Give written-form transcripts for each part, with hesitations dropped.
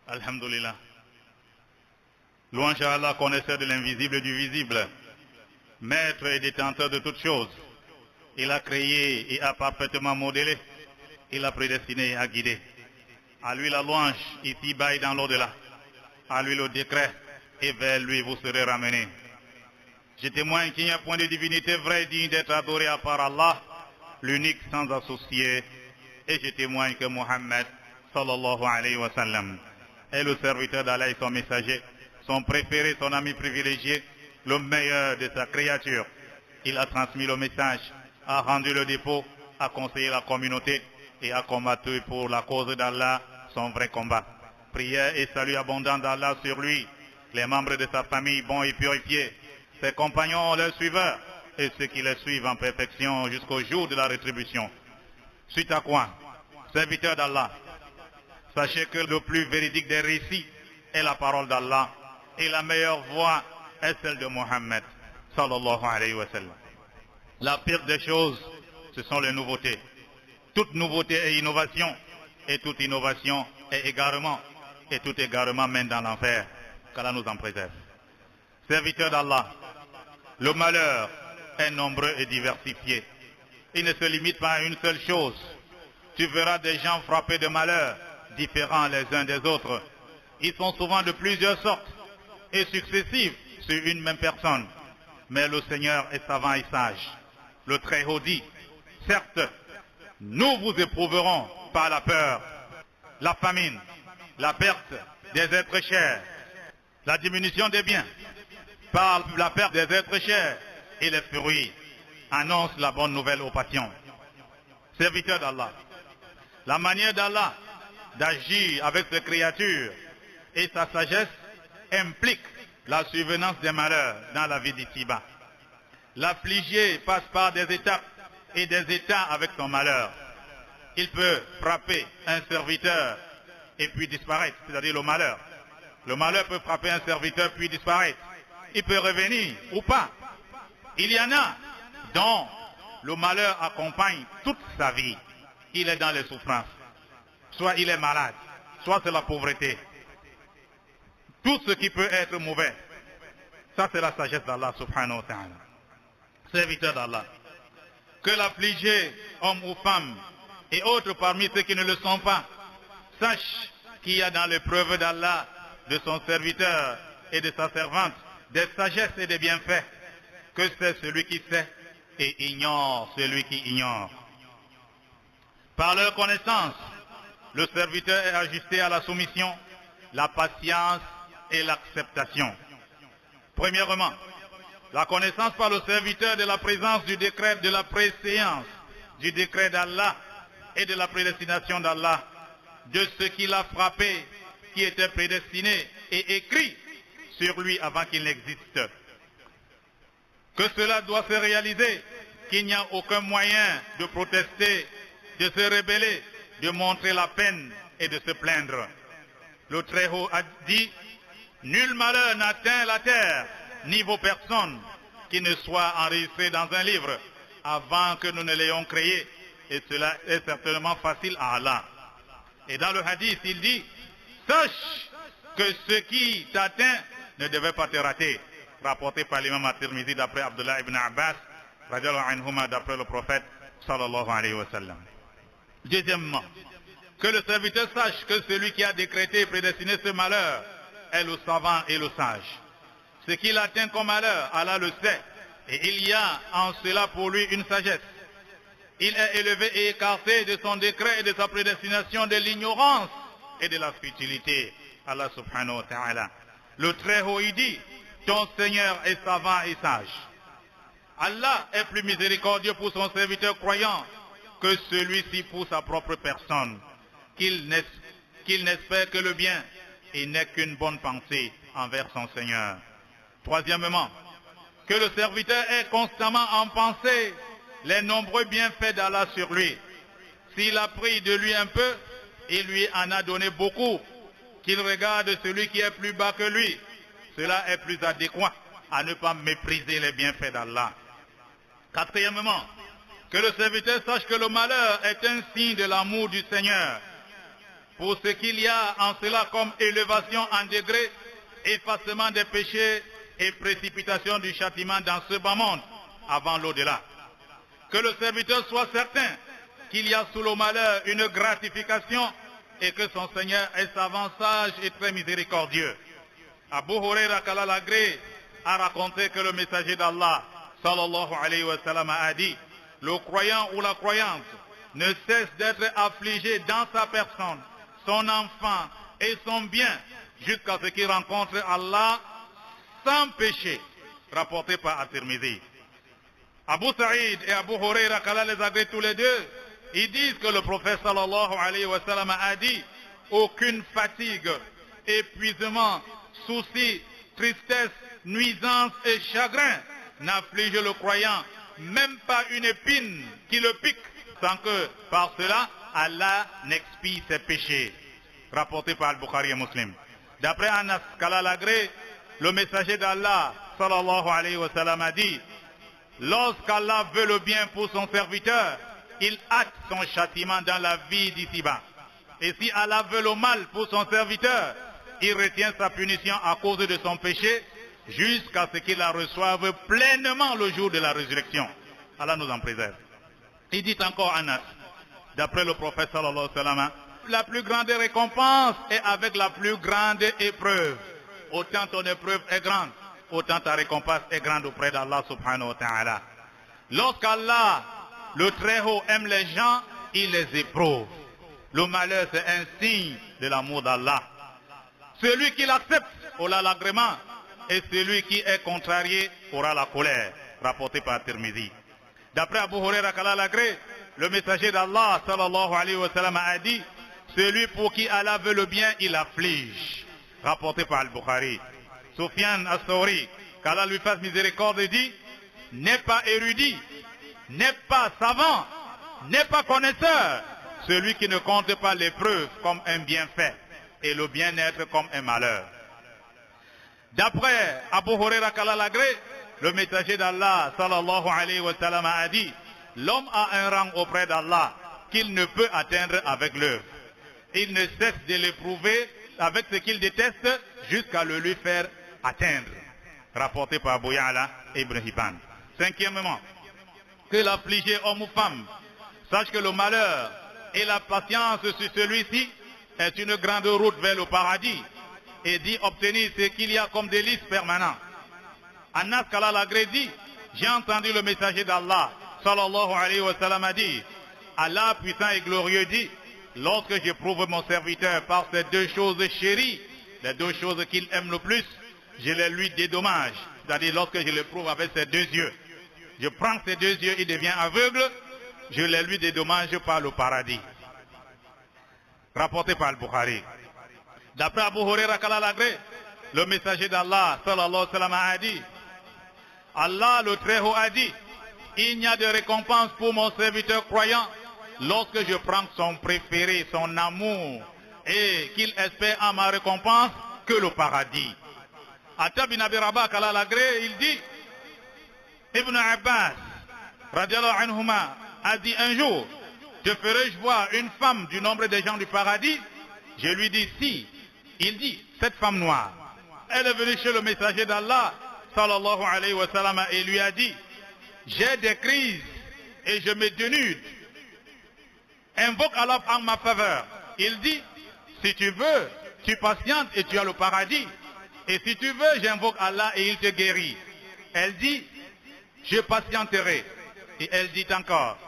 Alhamdulillah. Louange à Allah, connaisseur de l'invisible et du visible, maître et détenteur de toutes choses. Il a créé et a parfaitement modélé. Il a prédestiné et a guidé. À lui la louange, ici-bas et dans l'au-delà. À lui le décret, et vers lui vous serez ramenés. Je témoigne qu'il n'y a point de divinité vraie digne d'être adorée à part Allah, l'unique sans associé. Et je témoigne que Mohammed, sallallahu alayhi wa sallam, est le serviteur d'Allah et son messager, son préféré, son ami privilégié, le meilleur de sa créature. Il a transmis le message, a rendu le dépôt, a conseillé la communauté et a combattu pour la cause d'Allah son vrai combat. Prière et salut abondant d'Allah sur lui, les membres de sa famille bons et purifiés, ses compagnons, leurs suiveurs et ceux qui les suivent en perfection jusqu'au jour de la rétribution. Suite à quoi, serviteur d'Allah, sachez que le plus véridique des récits est la parole d'Allah et la meilleure voie est celle de Mohammed sallallahu alayhi wa sallam. La pire des choses, ce sont les nouveautés. Toute nouveauté est innovation et toute innovation est égarement et tout égarement mène dans l'enfer. Qu'Allah nous en préserve. Serviteur d'Allah, le malheur est nombreux et diversifié. Il ne se limite pas à une seule chose. Tu verras des gens frappés de malheur, différents les uns des autres. Ils sont souvent de plusieurs sortes et successifs sur une même personne. Mais le Seigneur est savant et sage. Le Très-Haut dit, certes, nous vous éprouverons par la peur, la famine, la perte des êtres chers, la diminution des biens, par la perte des êtres chers et les fruits. Annonce la bonne nouvelle aux patients. Serviteur d'Allah, la manière d'Allah d'agir avec ses créatures et sa sagesse implique la survenance des malheurs dans la vie d'ici-bas. L'affligé passe par des étapes et des états avec son malheur. Il peut frapper un serviteur et puis disparaître, c'est-à-dire le malheur. Le malheur peut frapper un serviteur puis disparaître. Il peut revenir ou pas. Il y en a dont le malheur accompagne toute sa vie. Il est dans les souffrances. Soit il est malade, soit c'est la pauvreté. Tout ce qui peut être mauvais, ça c'est la sagesse d'Allah subhanahu wa ta'ala. Serviteur d'Allah, que l'affligé, homme ou femme, et autres parmi ceux qui ne le sont pas, sache qu'il y a dans l'épreuve d'Allah, de son serviteur et de sa servante, des sagesses et des bienfaits, que c'est celui qui sait et ignore celui qui ignore. Par leur connaissance, le serviteur est ajusté à la soumission, la patience et l'acceptation. Premièrement, la connaissance par le serviteur de la présence du décret de la préséance, du décret d'Allah et de la prédestination d'Allah, de ce qu'il a frappé, qui était prédestiné et écrit sur lui avant qu'il n'existe. Que cela doit se réaliser, qu'il n'y a aucun moyen de protester, de se rebeller, de montrer la peine et de se plaindre. Le Très-Haut a dit, nul malheur n'atteint la terre, ni vos personnes, qui ne soient enregistrées dans un livre, avant que nous ne l'ayons créé, et cela est certainement facile à Allah. Et dans le hadith, il dit, sache que ce qui t'atteint ne devait pas te rater. Rapporté par l'imam at-Tirmidhi d'après Abdullah ibn Abbas, radiallahu anhuma, d'après le prophète, sallallahu alayhi wa sallam. Deuxièmement, que le serviteur sache que celui qui a décrété et prédestiné ce malheur est le savant et le sage. Ce qu'il atteint comme malheur, Allah le sait, et il y a en cela pour lui une sagesse. Il est élevé et écarté de son décret et de sa prédestination de l'ignorance et de la futilité. Allah subhanahu wa ta'ala. Le Très-Haut il dit, ton Seigneur est savant et sage. Allah est plus miséricordieux pour son serviteur croyant que celui-ci pour sa propre personne, qu'il n'espère que le bien et n'ait qu'une bonne pensée envers son Seigneur. Troisièmement, que le serviteur ait constamment en pensée les nombreux bienfaits d'Allah sur lui. S'il a pris de lui un peu, il lui en a donné beaucoup. Qu'il regarde celui qui est plus bas que lui. Cela est plus adéquat à ne pas mépriser les bienfaits d'Allah. Quatrièmement, que le serviteur sache que le malheur est un signe de l'amour du Seigneur. pour ce qu'il y a en cela comme élévation en degré, effacement des péchés et précipitation du châtiment dans ce bas monde, avant l'au-delà. Que le serviteur soit certain qu'il y a sous le malheur une gratification et que son Seigneur est savant, sage et très miséricordieux. Abu Huraira qu'Allah l'agrée a raconté que le messager d'Allah, sallallahu alayhi wa sallam, a dit: le croyant ou la croyante ne cesse d'être affligé dans sa personne, son enfant et son bien, jusqu'à ce qu'il rencontre Allah sans péché, rapporté par At-Tirmidhi. Abu Saïd et Abu Huraira, qu'Allah les agrée tous les deux, ils disent que le prophète sallallahu alayhi wa sallam a dit: aucune fatigue, épuisement, souci, tristesse, nuisance et chagrin n'afflige le croyant, même pas une épine qui le pique, sans que par cela Allah n'expie ses péchés. Rapporté par Al-Bukhari et Muslim. D'après Anas, qu'Allah l'agrée, le messager d'Allah sallallahu alayhi wa sallam a dit: lorsqu'Allah veut le bien pour son serviteur, il hâte son châtiment dans la vie d'ici-bas. Et si Allah veut le mal pour son serviteur, il retient sa punition à cause de son péché jusqu'à ce qu'il la reçoive pleinement le jour de la résurrection. Allah nous en préserve. Il dit encore Anas, d'après le prophète sallallahu alayhi wa sallam, la plus grande récompense est avec la plus grande épreuve. Autant ton épreuve est grande, autant ta récompense est grande auprès d'Allah subhanahu wa ta'ala. Lorsqu'Allah, le Très-Haut, aime les gens, il les éprouve. Le malheur, c'est un signe de l'amour d'Allah. Celui qui l'accepte aura l'agrément, et celui qui est contrarié aura la colère, rapporté par Tirmidhi. D'après Abu Huraira qu'Allah l'agrée, le messager d'Allah sallallahu alayhi wa sallam a dit: celui pour qui Allah veut le bien, il afflige, rapporté par Al-Bukhari. Sufyan as-Sawri, qu'Allah lui fasse miséricorde, dit: n'est pas érudit, n'est pas savant, n'est pas connaisseur celui qui ne compte pas l'épreuve comme un bienfait et le bien-être comme un malheur. D'après Abu Huraira qu'Allah l'agrée, le messager d'Allah sallallahu alayhi wa sallam a dit: l'homme a un rang auprès d'Allah qu'il ne peut atteindre avec l'œuvre. Il ne cesse de l'éprouver avec ce qu'il déteste jusqu'à le lui faire atteindre. Rapporté par Abu Ya'la et Ibn Hibban. Cinquièmement, que l'affligé homme ou femme sache que le malheur et la patience sur celui-ci est une grande route vers le paradis et d'y obtenir ce qu'il y a comme délice permanent. Anas qu'Allah l'agrée dit: j'ai entendu le messager d'Allah sallallahu alayhi wa sallam a dit: Allah puissant et glorieux dit: lorsque j'éprouve mon serviteur par ces deux choses chéries, les deux choses qu'il aime le plus, je les lui dédommage. C'est-à-dire lorsque je l'éprouve avec ses deux yeux, je prends ses deux yeux, il devient aveugle, je les lui dédommage par le paradis. Rapporté par Al-Bukhari. D'après Abu Huraira qu'Allah l'agrée, le messager d'Allah sallallahu alayhi wa sallam a dit: Allah le Très-Haut a dit: il n'y a de récompense pour mon serviteur croyant lorsque je prends son préféré, son amour, et qu'il espère en ma récompense que le paradis. Atta bin Abi Rabah qu'Allah l'agrée, il dit: Ibn Abbas radiallahu anhuma a dit un jour: te ferai-je voir une femme du nombre des gens du paradis? Je lui dis: si. Il dit: cette femme noire. Elle est venue chez le messager d'Allah sallallahu alayhi wa sallam et lui a dit: j'ai des crises et je me dénude. Invoque Allah en ma faveur. Il dit: si tu veux, tu patientes et tu as le paradis. Et si tu veux, j'invoque Allah et il te guérit. Elle dit: je patienterai. Et elle dit encore: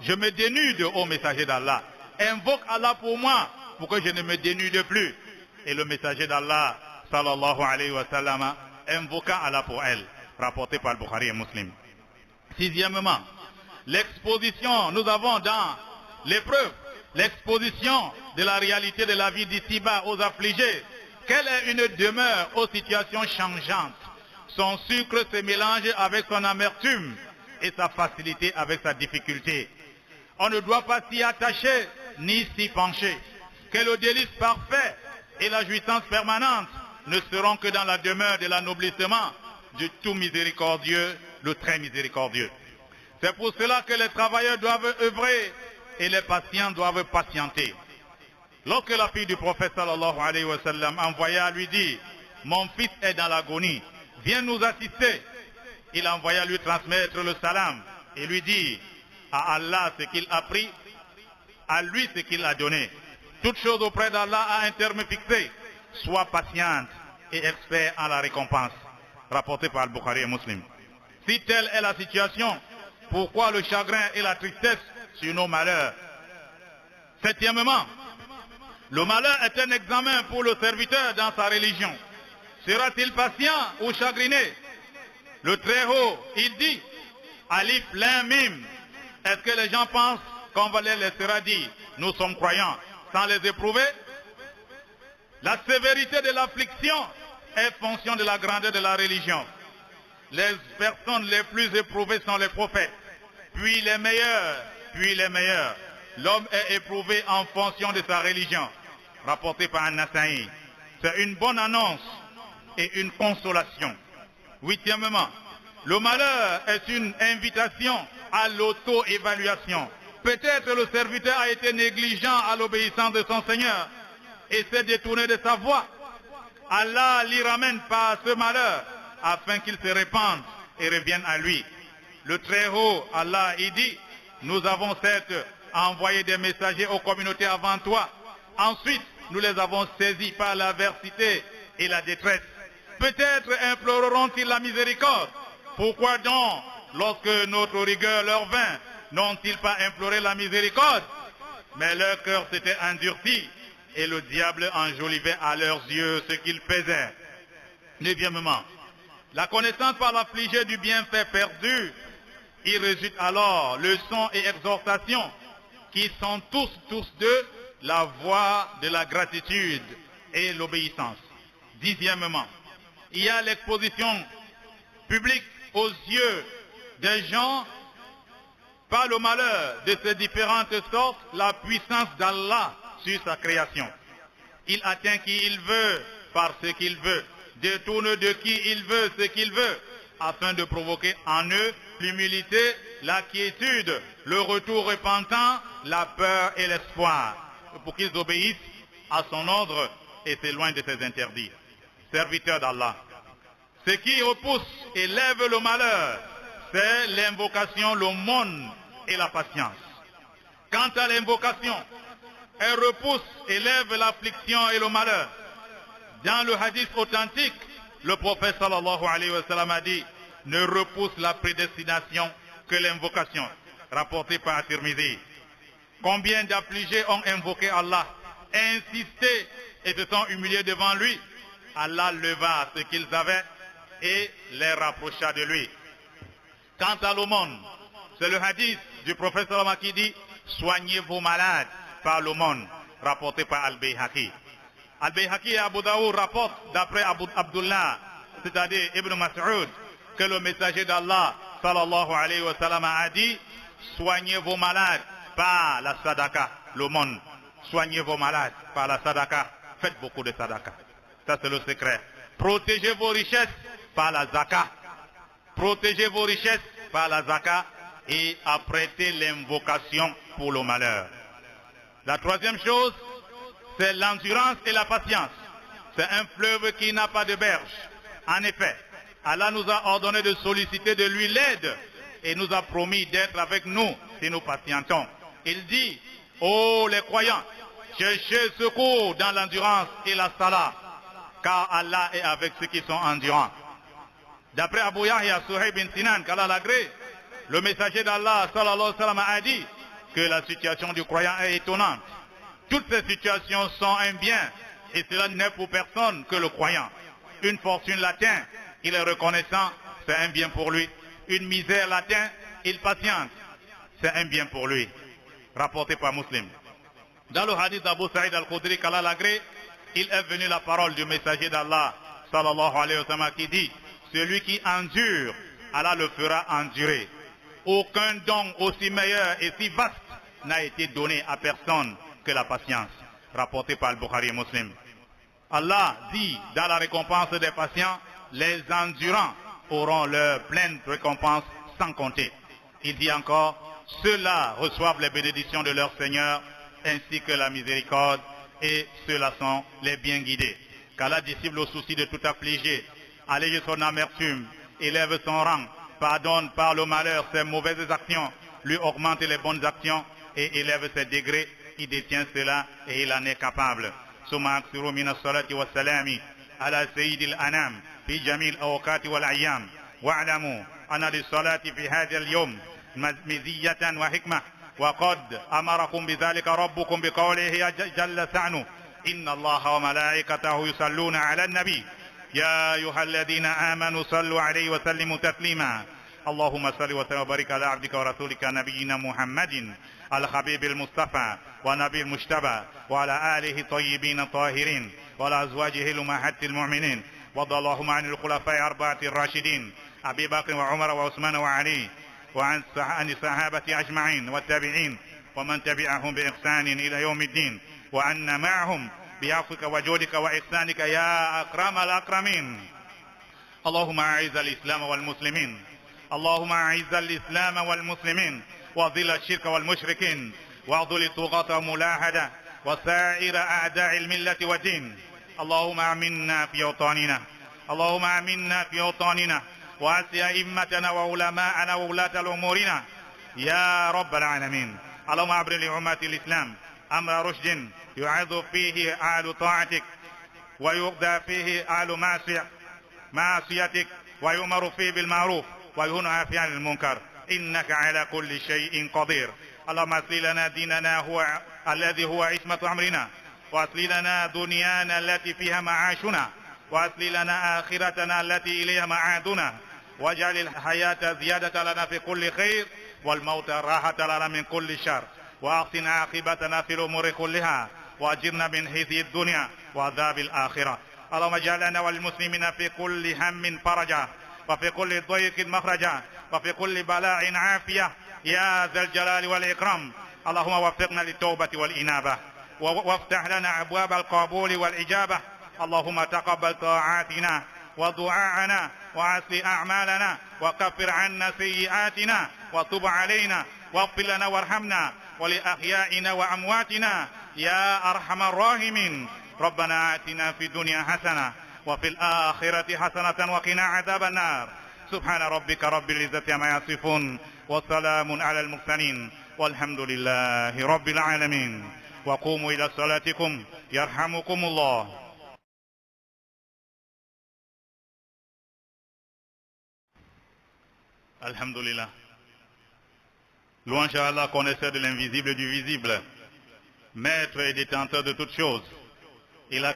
je me dénude au messager d'Allah. Invoque Allah pour moi, pour que je ne me dénude plus. Et le messager d'Allah sallallahu alayhi wa sallam invoqua Allah pour elle. Rapporté par Bukhari et Muslim. Sixièmement, l'exposition, nous avons dans l'épreuve, l'exposition de la réalité de la vie d'ici-bas aux affligés. Quelle est une demeure aux situations changeantes? Son sucre se mélange avec son amertume et sa facilité avec sa difficulté. On ne doit pas s'y attacher ni s'y pencher. Que le délice parfait et la jouissance permanente ne seront que dans la demeure de l'aноblissement du tout miséricordieux, le très miséricordieux. C'est pour cela que les travailleurs doivent œuvrer et les patients doivent patienter. Lorsque la fille du prophète sallallahu alayhi wa sallam envoya lui dire, mon fils est dans l'agonie, viens nous assister. Il envoya lui transmettre le salam et lui dire à Allah ce qu'il a pris, à lui ce qu'il a donné. Toute chose auprès d'Allah a un terme fixé. Sois patiente et expert en la récompense. Rapporté par Al-Bukhari et Muslim. Si telle est la situation, pourquoi le chagrin et la tristesse sur nos malheurs? Septièmement, le malheur est un examen pour le serviteur dans sa religion. Sera-t-il patient ou chagriné? Le Très-Haut, il dit, Alif Lam Mim. Est-ce que les gens pensent qu'on va les laisser dire, nous sommes croyants, sans les éprouver? La sévérité de l'affliction est fonction de la grandeur de la religion. Les personnes les plus éprouvées sont les prophètes, puis les meilleurs, puis les meilleurs. L'homme est éprouvé en fonction de sa religion. Rapporté par An-Nasa'i. C'est une bonne annonce et une consolation. Huitièmement, le malheur est une invitation à l'auto-évaluation. Peut-être le serviteur a été négligent à l'obéissance de son Seigneur et s'est détourné de sa voie. Allah l'y ramène par ce malheur afin qu'il se répande et revienne à lui. Le Très-Haut, Allah, il dit, nous avons certes envoyé des messagers aux communautés avant toi. Ensuite, nous les avons saisis par l'adversité et la détresse. Peut-être imploreront-ils la miséricorde. Pourquoi donc, lorsque notre rigueur leur vint, n'ont-ils pas imploré la miséricorde? Mais leur cœur s'était endurci et le diable enjolivait à leurs yeux ce qu'ils faisaient. Neuvièmement, la connaissance par l'affligé du bienfait perdu, il résulte alors leçons et exhortations qui sont tous deux la voie de la gratitude et l'obéissance. Dixièmement, il y a l'exposition publique aux yeux des gens par le malheur de ces différentes sortes, la puissance d'Allah sur sa création. Il atteint qui il veut par ce qu'il veut, détourne de qui il veut ce qu'il veut, afin de provoquer en eux l'humilité, la quiétude, le retour repentant, la peur et l'espoir, pour qu'ils obéissent à son ordre et s'éloignent de ses interdits. Serviteurs d'Allah, ce qui repousse et lève le malheur, c'est l'invocation, l'aumône et la patience. Quant à l'invocation, elle repousse et lève l'affliction et le malheur. Dans le hadith authentique, le prophète sallallahu alayhi wa sallam a dit, ne repousse la prédestination que l'invocation, rapporté par Tirmidhi. Combien d'affligés ont invoqué Allah, insisté et se sont humiliés devant lui? Allah leva ce qu'ils avaient et les rapprocha de lui. Quant à l'aumône, c'est le hadith du prophète sallallahu alayhi wa sallam qui dit, soignez vos malades par l'aumône, rapporté par Al-Bayhaqi. Al-Bayhaqi et Abu Daoud rapportent d'après Abdullah, c'est-à-dire Ibn Mas'ud, que le messager d'Allah, sallallahu alayhi wa sallam, a dit, soignez vos malades par la sadaka, l'aumône. Soignez vos malades par la sadaka. Faites beaucoup de sadaka. Ça c'est le secret. Protégez vos richesses par la zaka. Protégez vos richesses par la zaka et apprêtez l'invocation pour le malheur. La troisième chose, c'est l'endurance et la patience. C'est un fleuve qui n'a pas de berge. En effet, Allah nous a ordonné de solliciter de lui l'aide et nous a promis d'être avec nous si nous patientons. Il dit, ô les croyants, cherchez secours dans l'endurance et la salat, car Allah est avec ceux qui sont endurants. D'après Abu Yahya Suhaib bin Sinan, qu'Allah l'agrée, le messager d'Allah sallallahu alayhi wa sallam a dit que la situation du croyant est étonnante. Toutes ces situations sont un bien et cela n'est pour personne que le croyant. Une fortune l'atteint, il est reconnaissant, c'est un bien pour lui. Une misère l'atteint, il patiente, c'est un bien pour lui. Rapporté par Muslim. Dans le hadith d'Abu Saïd al-Khudri, qu'Allah l'agrée, il est venu la parole du messager d'Allah sallallahu alayhi wa sallam qui dit, celui qui endure, Allah le fera endurer. Aucun don aussi meilleur et si vaste n'a été donné à personne que la patience. Rapporté par Al-Bukhari et Muslim. Allah dit dans la récompense des patients, les endurants auront leur pleine récompense sans compter. Il dit encore, ceux-là reçoivent les bénédictions de leur Seigneur ainsi que la miséricorde et ceux-là sont les bien guidés. Qu'Allah dissipe le souci de tout affligé, allège son amertume, élève son rang, pardonne par le malheur ses mauvaises actions, lui augmente les bonnes actions et élève ses degrés. Il détient cela et il en est capable. ثم أكثروا من الصلاة والسلام على سيد الأنام في جميع الأوقات والأيام واعلموا أن للصلاة في هذا اليوم مزية وحكمة وقد أمركم بذلك ربكم بقوله جل شأنه إن الله وملائكته يصلون على النبي يا أيها الذين آمنوا صلوا عليه وسلموا تسليما اللهم صل وسلم وبارك على عبدك ورسولك نبينا محمد الحبيب المصطفى ونبي المجتبى وعلى آله الطيبين الطاهرين وعلى أزواجه الأمهات المؤمنين وارض اللهم عن الخلفاء الأربعة الراشدين أبي بكر وعمر وعثمان وعلي وعن الصحابة أجمعين والتابعين ومن تبعهم بإحسان إلى يوم الدين وأن معهم بعفوك وجودك وإحسانك يا أكرم الأكرمين. اللهم أعز الإسلام والمسلمين اللهم أعز الإسلام والمسلمين وذل الشرك والمشركين واعذل الطغاة والملاحدة وسائر أعداء الملة والدين. اللهم آمنا في أوطاننا اللهم آمنا في أوطاننا وأسي أئمتنا وعلماءنا وولاة أمورنا يا رب العالمين. اللهم أبرم لأمة الإسلام أمر رشد يعظ فيه أهل طاعتك ويقضى فيه أهل معصيتك ويؤمر فيه بالمعروف وينهى فيه عن المنكر إنك على كل شيء قدير. اللهم أصلح لنا ديننا الذي هو عصمة أمرنا وأصلح لنا دنيانا التي فيها معاشنا وأصلح لنا آخرتنا التي إليها معادنا واجعل الحياة زيادة لنا في كل خير والموت راحة لنا من كل شر وأحسن عاقبتنا في الأمور كلها وأجرنا من خزي الدنيا وعذاب الآخرة. اللهم اجعل لنا والمسلمين في كل هم فرجا وفي كل ضيق مخرجا وفي كل بلاء عافية يا ذا الجلال والإكرام. اللهم وفقنا للتوبة والإنابة وافتح لنا أبواب القبول والإجابة. اللهم تقبل طاعاتنا ودعاءنا وأصلح أعمالنا وكفر عنا سيئاتنا وتب علينا واغفر لنا وارحمنا ولأحيائنا وأمواتنا يا أرحم الراحمين. ربنا آتنا في الدنيا حسنة وفي الآخرة حسنة وقنا عذاب النار. سبحان ربك رب العزة عما يصفون وسلام على المرسلين والحمد لله رب العالمين. وقوموا إلى صلاتكم يرحمكم الله. Alhamdulillah. Louange à Allah, connaisseur de l'invisible et du visible, maître et détenteur de toutes choses. Il a